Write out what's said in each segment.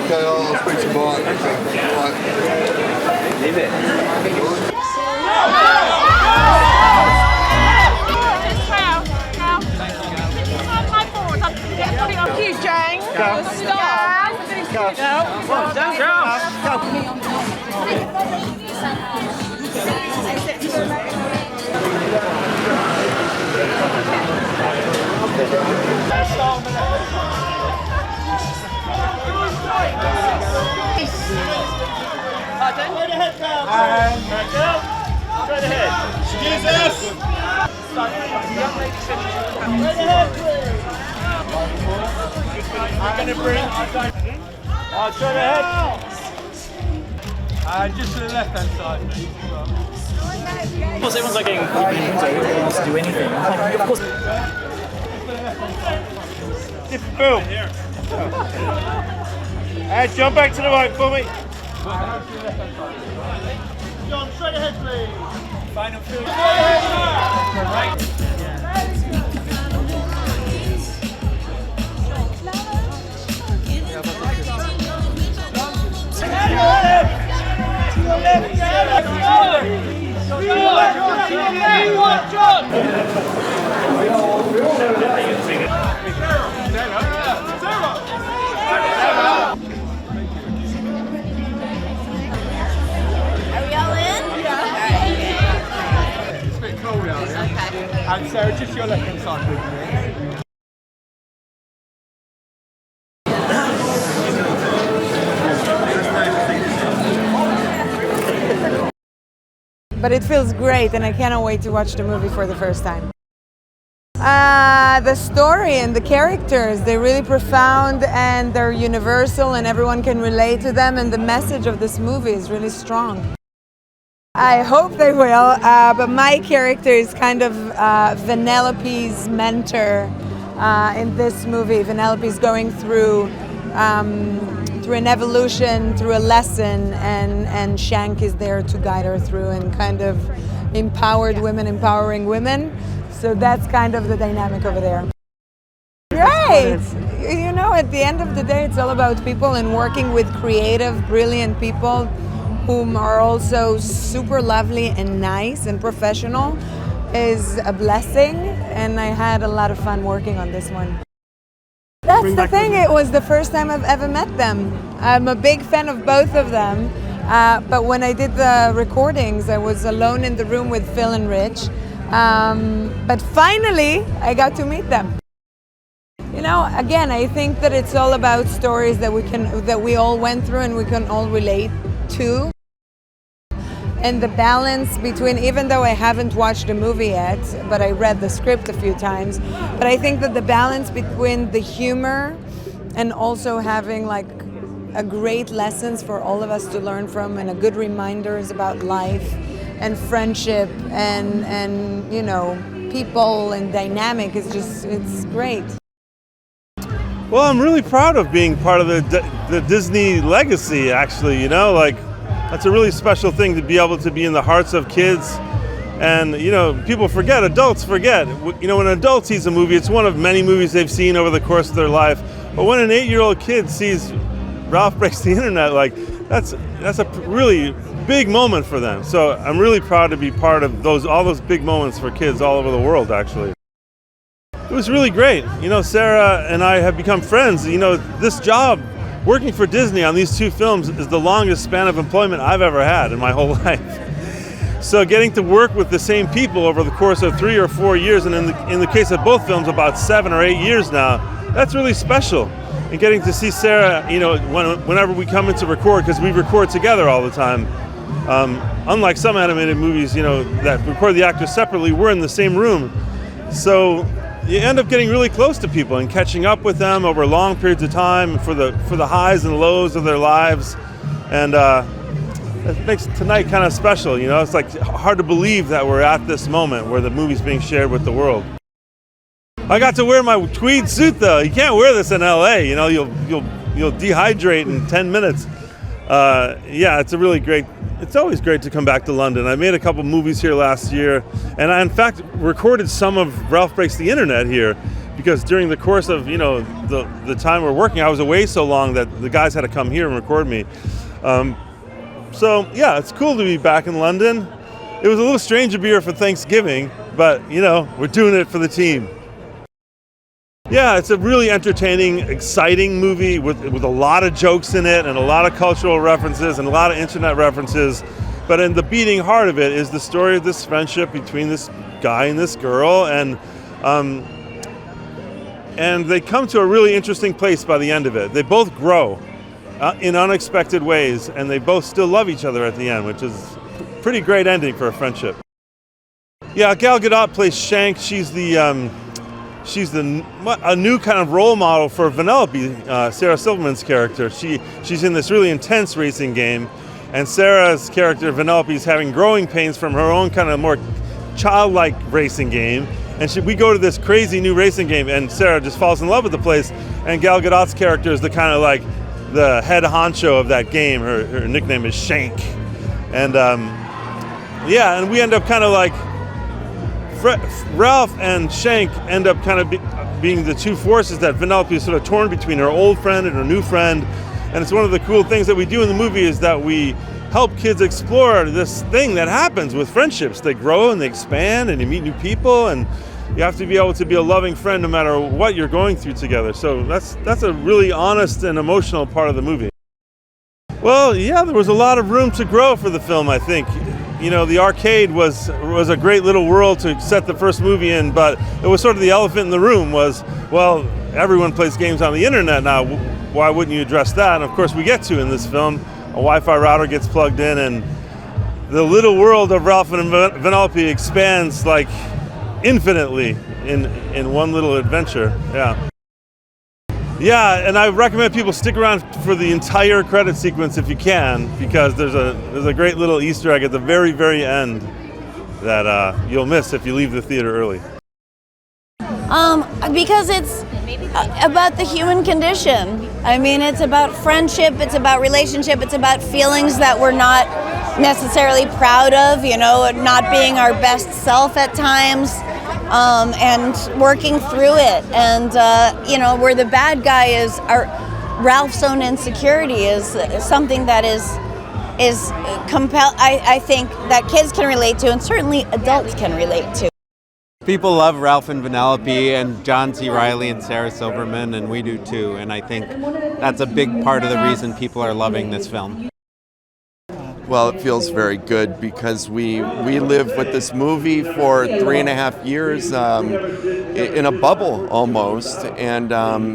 Okay, I'll speak to Mark. Right. Leave it. Thank you, Jane. Go. Straight ahead, Carl. Straight ahead. Excuse us. Straight ahead, please. I'm going to bring. Straight ahead. Just to the left-hand side, please. Of course, everyone's like getting creepy, so everyone wants to do anything. Like, of course. Different film. Jump back to the right for me. John, straight ahead, please. Final film. Right. And Sarah, just your left-hand side, please. But it feels great, and I cannot wait to watch the movie for the first time. The story and the characters, they're really profound and they're universal and everyone can relate to them, and the message of this movie is really strong. I hope they will, but my character is kind of Vanellope's mentor in this movie. Vanellope is going through an evolution, through a lesson, and Shank is there to guide her through, and kind of empowered women empowering women. So that's kind of the dynamic over there. Great! You know, at the end of the day, it's all about people and working with creative, brilliant people whom are also super lovely and nice and professional is a blessing, and I had a lot of fun working on this one. That's the thing, it was the first time I've ever met them. I'm a big fan of both of them, but when I did the recordings, I was alone in the room with Phil and Rich, but finally I got to meet them. You know, again, I think that it's all about stories that we all went through and we can all relate to. And the balance between, even though I haven't watched the movie yet, but I read the script a few times, but I think that the balance between the humor and also having like a great lessons for all of us to learn from, and a good reminders about life and friendship and you know, people and dynamic is just, it's great. Well, I'm really proud of being part of the Disney legacy, actually, you know, like, that's a really special thing to be able to be in the hearts of kids. And, you know, people forget, adults forget. You know, when an adult sees a movie, it's one of many movies they've seen over the course of their life. But when an 8-year-old kid sees Ralph Breaks the Internet, like, that's a really big moment for them. So I'm really proud to be part of all those big moments for kids all over the world, actually. It was really great. You know, Sarah and I have become friends. You know, this job, working for Disney on these two films, is the longest span of employment I've ever had in my whole life. So getting to work with the same people over the course of 3 or 4 years, and in the case of both films, about 7 or 8 years now, that's really special. And getting to see Sarah, you know, whenever we come in to record, because we record together all the time. Unlike some animated movies, you know, that record the actors separately, we're in the same room. So you end up getting really close to people and catching up with them over long periods of time for the highs and lows of their lives, and it makes tonight kind of special. You know, it's like hard to believe that we're at this moment where the movie's being shared with the world. I got to wear my tweed suit though. You can't wear this in LA. You know, you'll dehydrate in 10 minutes. Yeah, it's always great to come back to London. I made a couple movies here last year, and I in fact recorded some of Ralph Breaks the Internet here, because during the course of the time we're working, I was away so long that the guys had to come here and record me. So yeah, it's cool to be back in London. It was a little strange to be here for Thanksgiving, but we're doing it for the team. Yeah, it's a really entertaining, exciting movie with a lot of jokes in it and a lot of cultural references and a lot of internet references. But in the beating heart of it is the story of this friendship between this guy and this girl, and they come to a really interesting place by the end of it. They both grow in unexpected ways, and they both still love each other at the end, which is a pretty great ending for a friendship. Yeah, Gal Gadot plays Shank. She's a new kind of role model for Vanellope, Sarah Silverman's character. She's in this really intense racing game, and Sarah's character, Vanellope, is having growing pains from her own kind of more childlike racing game. And we go to this crazy new racing game, and Sarah just falls in love with the place. And Gal Gadot's character is the kind of like the head honcho of that game. Her nickname is Shank. And and we end up kind of like Ralph and Shank end up kind of being the two forces that Vanellope is sort of torn between, her old friend and her new friend. And it's one of the cool things that we do in the movie is that we help kids explore this thing that happens with friendships. They grow and they expand and you meet new people, and you have to be able to be a loving friend no matter what you're going through together. So that's a really honest and emotional part of the movie. Well, yeah, there was a lot of room to grow for the film, I think. The arcade was a great little world to set the first movie in, but it was sort of the elephant in the room was, well, everyone plays games on the internet now. Why wouldn't you address that? And of course we get to in this film. A Wi-Fi router gets plugged in, and the little world of Ralph and Vanellope expands like infinitely in one little adventure. Yeah, and I recommend people stick around for the entire credit sequence if you can, because there's a great little Easter egg at the very, very end that you'll miss if you leave the theater early. Because it's about the human condition. I mean, it's about friendship, it's about relationship, it's about feelings that we're not necessarily proud of, not being our best self at times. And working through it, and where the bad guy is, Ralph's own insecurity is something that is I think that kids can relate to, and certainly adults can relate to. People love Ralph and Vanellope and John C. Reilly and Sarah Silverman, and we do too. And I think that's a big part of the reason people are loving this film. Well, it feels very good because we lived with this movie for 3.5 years in a bubble almost, and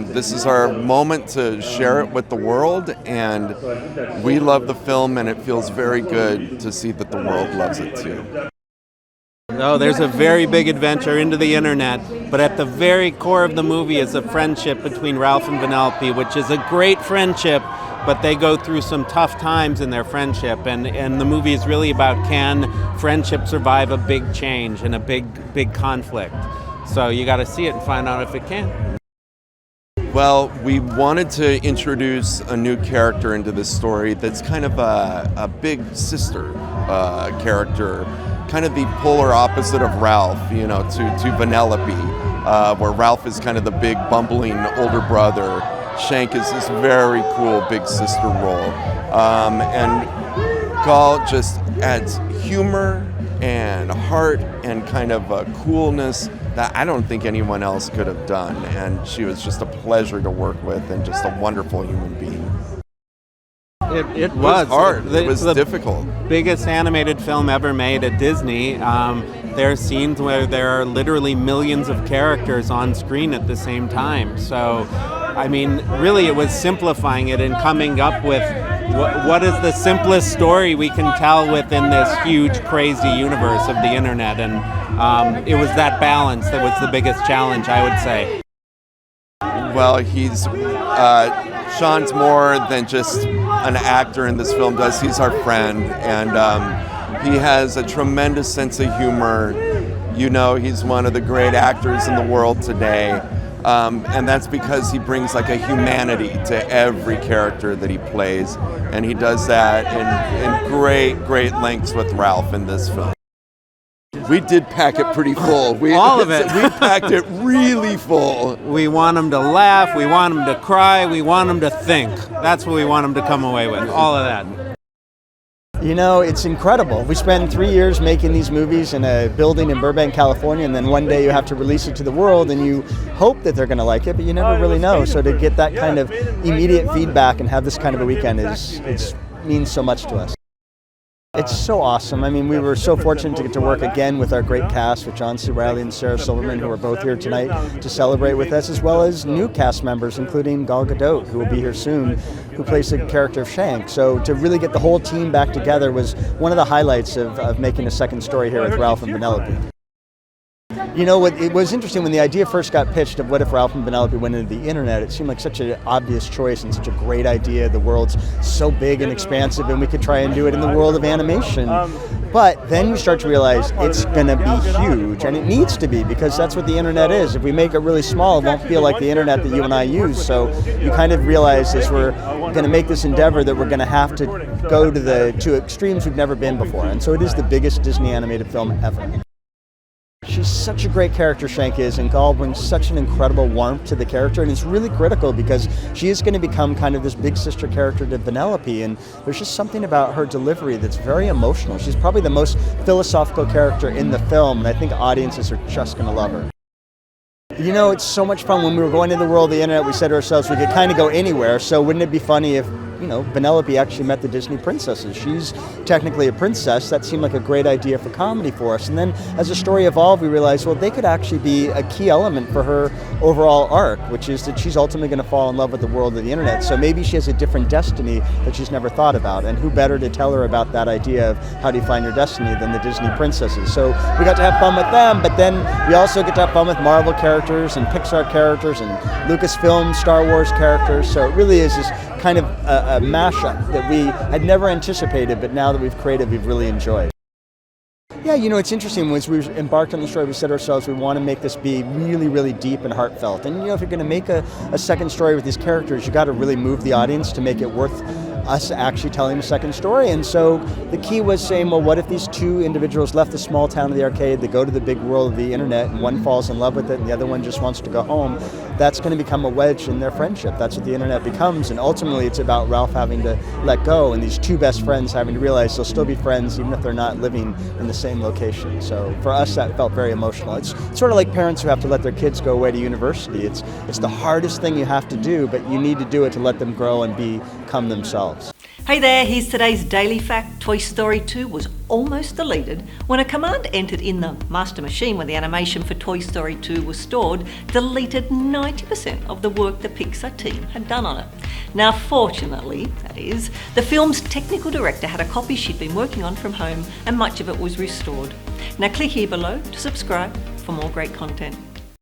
this is our moment to share it with the world, and we love the film, and it feels very good to see that the world loves it too. Oh, there's a very big adventure into the internet, but at the very core of the movie is a friendship between Ralph and Vanellope, which is a great friendship, but they go through some tough times in their friendship, and the movie is really about, can friendship survive a big change and a big conflict? So you got to see it and find out if it can. Well, we wanted to introduce a new character into this story that's kind of a big sister character, kind of the polar opposite of Ralph, to Vanellope, where Ralph is kind of the big bumbling older brother. Shank is this very cool big sister role. And Gal just adds humor and heart and kind of a coolness that I don't think anyone else could have done. And she was just a pleasure to work with and just a wonderful human being. It was hard. It was difficult. Biggest animated film ever made at Disney. There are scenes where there are literally millions of characters on screen at the same time. So, I mean, really it was simplifying it and coming up with what is the simplest story we can tell within this huge, crazy universe of the internet. And it was that balance that was the biggest challenge, I would say. Well, Sean's more than just an actor in this film. He's our friend, and he has a tremendous sense of humor. He's one of the great actors in the world today, and that's because he brings like a humanity to every character that he plays, and he does that in great lengths with Ralph in this film. We did pack it pretty full. All of it. We packed it really full. We want them to laugh, we want them to cry, we want them to think. That's what we want them to come away with, all of that. You know, it's incredible. We spend 3 years making these movies in a building in Burbank, California, and then one day you have to release it to the world and you hope that they're going to like it, but you never really know. So to get that kind of immediate feedback and have this kind of a weekend means so much to us. It's so awesome. I mean, we were so fortunate to get to work again with our great cast, with John C. Reilly and Sarah Silverman, who are both here tonight to celebrate with us, as well as new cast members, including Gal Gadot, who will be here soon, who plays the character of Shank. So to really get the whole team back together was one of the highlights of making a second story here with Ralph and Vanellope. You know, it was interesting when the idea first got pitched of what if Ralph and Vanellope went into the internet. It seemed like such an obvious choice and such a great idea. The world's so big and expansive, and we could try and do it in the world of animation. But then you start to realize it's going to be huge, and it needs to be, because that's what the internet is. If we make it really small, it won't feel like the internet that you and I use. So you kind of realize as we're going to make this endeavor that we're going to have to go to extremes we've never been before. And so it is the biggest Disney animated film ever. She's such a great character, Shank is, and Gal brings such an incredible warmth to the character, and it's really critical because she is going to become kind of this big sister character to Vanellope, and there's just something about her delivery that's very emotional. She's probably the most philosophical character in the film, and I think audiences are just going to love her. You know, it's so much fun. When we were going into the world of the internet, we said to ourselves we could kind of go anywhere, so wouldn't it be funny if, you know, Vanellope actually met the Disney princesses. She's technically a princess. That seemed like a great idea for comedy for us. And then as the story evolved, we realized, well, they could actually be a key element for her overall arc, which is that she's ultimately going to fall in love with the world of the internet. So maybe she has a different destiny that she's never thought about. And who better to tell her about that idea of how do you find your destiny than the Disney princesses. So we got to have fun with them, but then we also get to have fun with Marvel characters and Pixar characters and Lucasfilm, Star Wars characters. So it really is this kind of a mashup that we had never anticipated, but now that we've created, we've really enjoyed. Yeah, you know, it's interesting. As we embarked on the story, we said to ourselves, we want to make this be really, really deep and heartfelt. And, you know, if you're going to make a second story with these characters, you got to really move the audience to make it worth us actually telling a second story. And so the key was saying, well, what if these two individuals left the small town of the arcade, they go to the big world of the internet, and one falls in love with it and the other one just wants to go home? That's going to become a wedge in their friendship. That's what the internet becomes. And ultimately it's about Ralph having to let go and these two best friends having to realize they'll still be friends even if they're not living in the same location. So for us, that felt very emotional. It's sort of like parents who have to let their kids go away to university. It's the hardest thing you have to do, but you need to do it to let them grow and become themselves. Hey there, here's today's daily fact. Toy Story 2 was almost deleted when a command entered in the master machine where the animation for Toy Story 2 was stored deleted 90% of the work the Pixar team had done on it. Now fortunately, that is, the film's technical director had a copy she'd been working on from home and much of it was restored. Now click here below to subscribe for more great content.